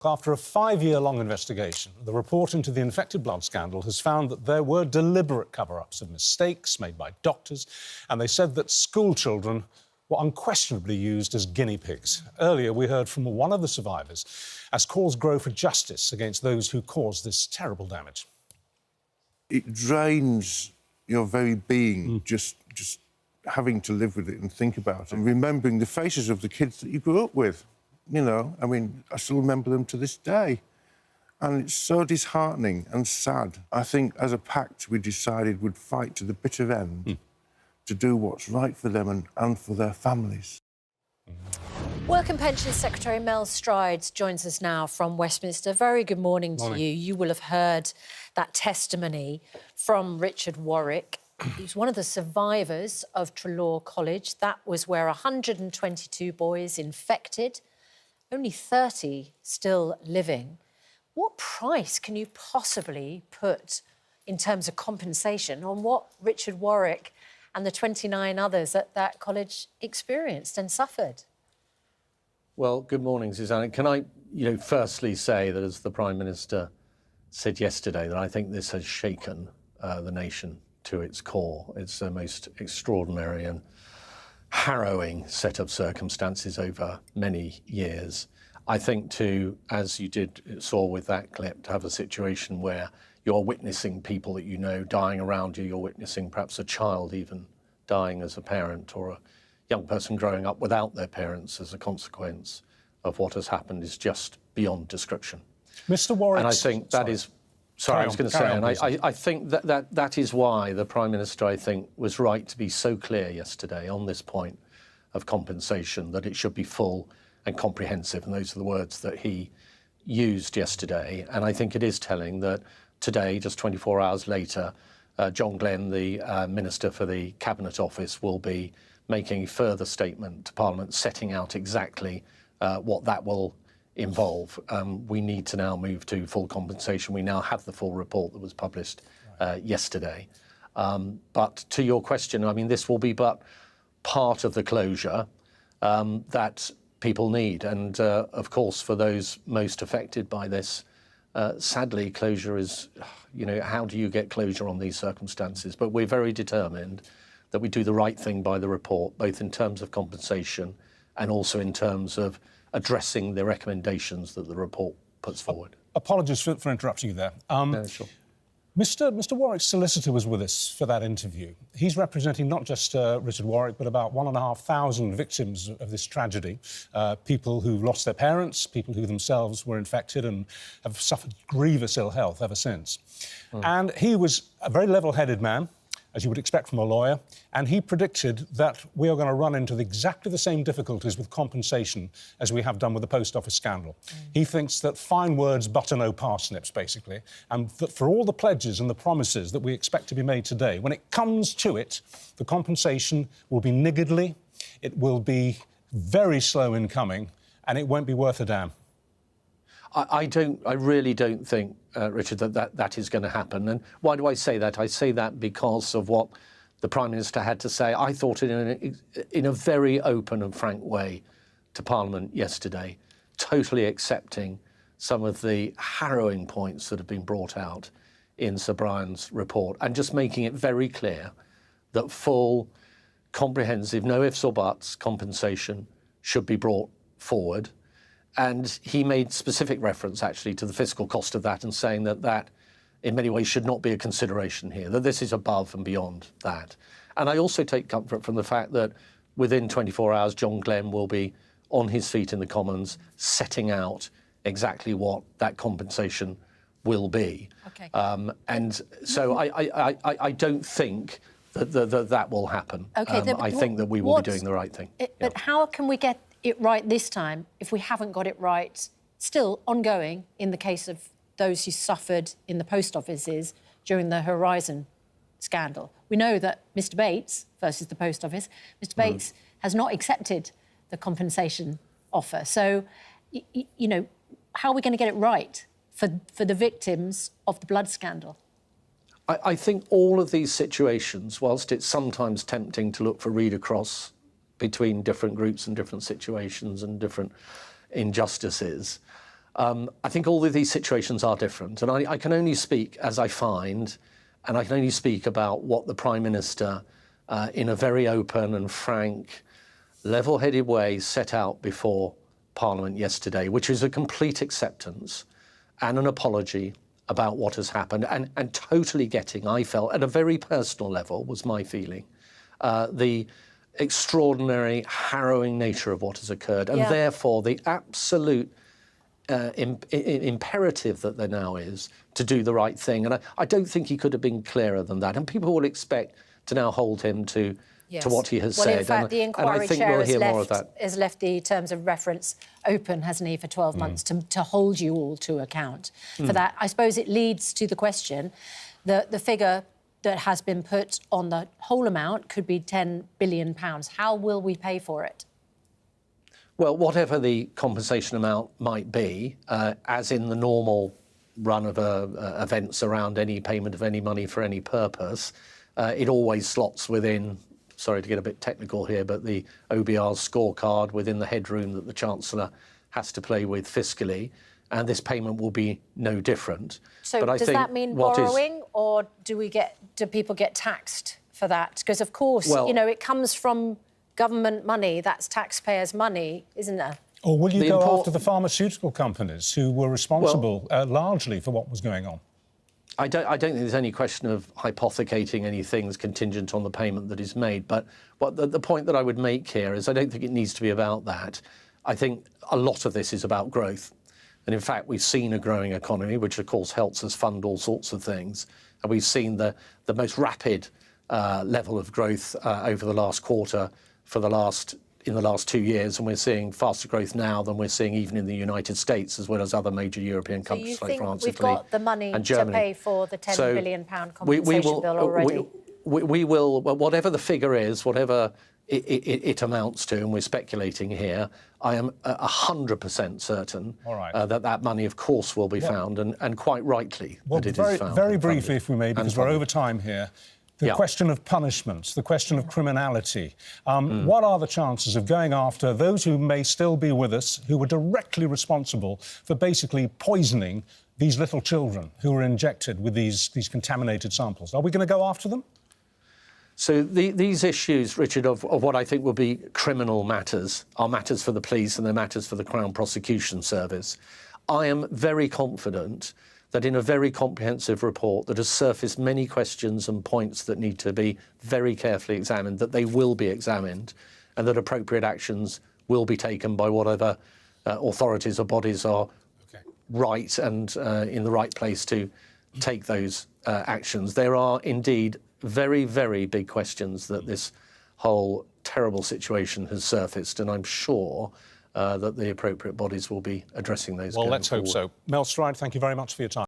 After a 5-year-long investigation, the report into the infected blood scandal has found that there were deliberate cover-ups of mistakes made by doctors, and they said that school children were unquestionably used as guinea pigs. Earlier, we heard from one of the survivors as calls grow for justice against those who caused this terrible damage. It drains your very being, just having to live with it and think about it, and remembering the faces of the kids that you grew up with. You know, I mean, I still remember them to this day. And it's so disheartening and sad. I think as a pact we decided we'd fight to the bitter end to do what's right for them and for their families. Work and Pensions Secretary Mel Strides joins us now from Westminster. Very good morning to you. You will have heard that testimony from Richard Warwick. He's one of the survivors of Treloar College. That was where 122 boys infected, only 30 still living. What price can you possibly put in terms of compensation on what Richard Warwick and the 29 others at that college experienced and suffered? Well, good morning, Susanna. Can I, firstly say that, as the Prime Minister said yesterday, that I think this has shaken the nation to its core. It's the most extraordinary and harrowing set of circumstances over many years. I think too, as you saw with that clip, to have a situation where you're witnessing people that you know dying around you, you're witnessing perhaps a child even dying as a parent, or a young person growing up without their parents as a consequence of what has happened, is just beyond description. Mr. Warwick, and I think that is... Sorry, I was going to say, and I think that is why the Prime Minister, I think, was right to be so clear yesterday on this point of compensation, that it should be full and comprehensive, and those are the words that he used yesterday. And I think it is telling that today, just 24 hours later, John Glenn, the Minister for the Cabinet Office, will be making a further statement to Parliament, setting out exactly what that will involve. We need to now move to full compensation. We now have the full report that was published yesterday. But to your question, I mean, this will be but part of the closure that people need. And of course, for those most affected by this, sadly, closure is, how do you get closure on these circumstances? But we're very determined that we do the right thing by the report, both in terms of compensation and also in terms of addressing the recommendations that the report puts forward. Apologies for interrupting you there. No, sure. Mr. Warwick's solicitor was with us for that interview. He's representing not just Richard Warwick, but about 1,500 victims of this tragedy, people who lost their parents, people who themselves were infected and have suffered grievous ill health ever since. And he was a very level-headed man, as you would expect from a lawyer, and he predicted that we are going to run into exactly the same difficulties with compensation as we have done with the post office scandal. He thinks that fine words butter no parsnips, basically, and that for all the pledges and the promises that we expect to be made today, when it comes to it, the compensation will be niggardly, it will be very slow in coming, and it won't be worth a damn. I really don't think, Richard, that is going to happen. And why do I say that? I say that because of what the Prime Minister had to say, I thought, in a very open and frank way to Parliament yesterday, totally accepting some of the harrowing points that have been brought out in Sir Brian's report, and just making it very clear that full, comprehensive, no ifs or buts compensation should be brought forward. And he made specific reference, actually, to the fiscal cost of that, and saying that in many ways, should not be a consideration here, that this is above and beyond that. And I also take comfort from the fact that within 24 hours, John Glenn will be on his feet in the Commons, setting out exactly what that compensation will be. Okay. And so I don't think that will happen. Okay, I think that we will be doing the right thing. But how can we get it right this time if we haven't got it right still ongoing in the case of those who suffered in the post offices during the Horizon scandal? We know that Mr Bates versus the post office, Mr Bates has not accepted the compensation offer. So, how are we going to get it right for the victims of the blood scandal? I think all of these situations, whilst it's sometimes tempting to look for read across between different groups and different situations and different injustices, I think all of these situations are different, and I can only speak as I find, and I can only speak about what the Prime Minister, in a very open and frank, level-headed way, set out before Parliament yesterday, which is a complete acceptance and an apology about what has happened, and totally getting, I felt, at a very personal level, was my feeling, the extraordinary, harrowing nature of what has occurred, and therefore the absolute imperative that there now is to do the right thing. And I don't think he could have been clearer than that. And people will expect to now hold him to what he has said. In fact, the inquiry chair has left the terms of reference open, hasn't he, for 12 months to hold you all to account for that. I suppose it leads to the question, the figure that has been put on the whole amount could be £10 billion. How will we pay for it? Well, whatever the compensation amount might be, as in the normal run of events around any payment of any money for any purpose, it always slots within, sorry to get a bit technical here, but the OBR's scorecard within the headroom that the Chancellor has to play with fiscally, and this payment will be no different. So does that mean borrowing, or do people get taxed for that? Because, of course, you know, it comes from government money, that's taxpayers' money, isn't there? Or will you go after the pharmaceutical companies who were responsible largely for what was going on? I don't think there's any question of hypothecating any things contingent on the payment that is made. But the point that I would make here is I don't think it needs to be about that. I think a lot of this is about growth. And in fact, we've seen a growing economy, which of course helps us fund all sorts of things. And we've seen the most rapid level of growth over the last quarter in the last 2 years, and we're seeing faster growth now than we're seeing even in the United States, as well as other major European countries like France, Italy, and Germany. So you think we've got the money to pay for the £10 billion compensation bill already? We will, whatever the figure is, whatever it amounts to, and we're speculating here, I am 100% certain that money, of course, will be found, and quite rightly that it is found. Very briefly, if we may, because we're over time here. The question of punishments, the question of criminality. What are the chances of going after those who may still be with us, who were directly responsible for basically poisoning these little children who were injected with these contaminated samples? Are we going to go after them? So these issues, Richard, of what I think will be criminal matters are matters for the police and they're matters for the Crown Prosecution Service. I am very confident that in a very comprehensive report that has surfaced many questions and points that need to be very carefully examined, that they will be examined and that appropriate actions will be taken by whatever authorities or bodies are right and in the right place to take those actions. There are indeed very, very big questions that this whole terrible situation has surfaced, and I'm sure that the appropriate bodies will be addressing those. Well, let's hope so. Mel Stride, thank you very much for your time.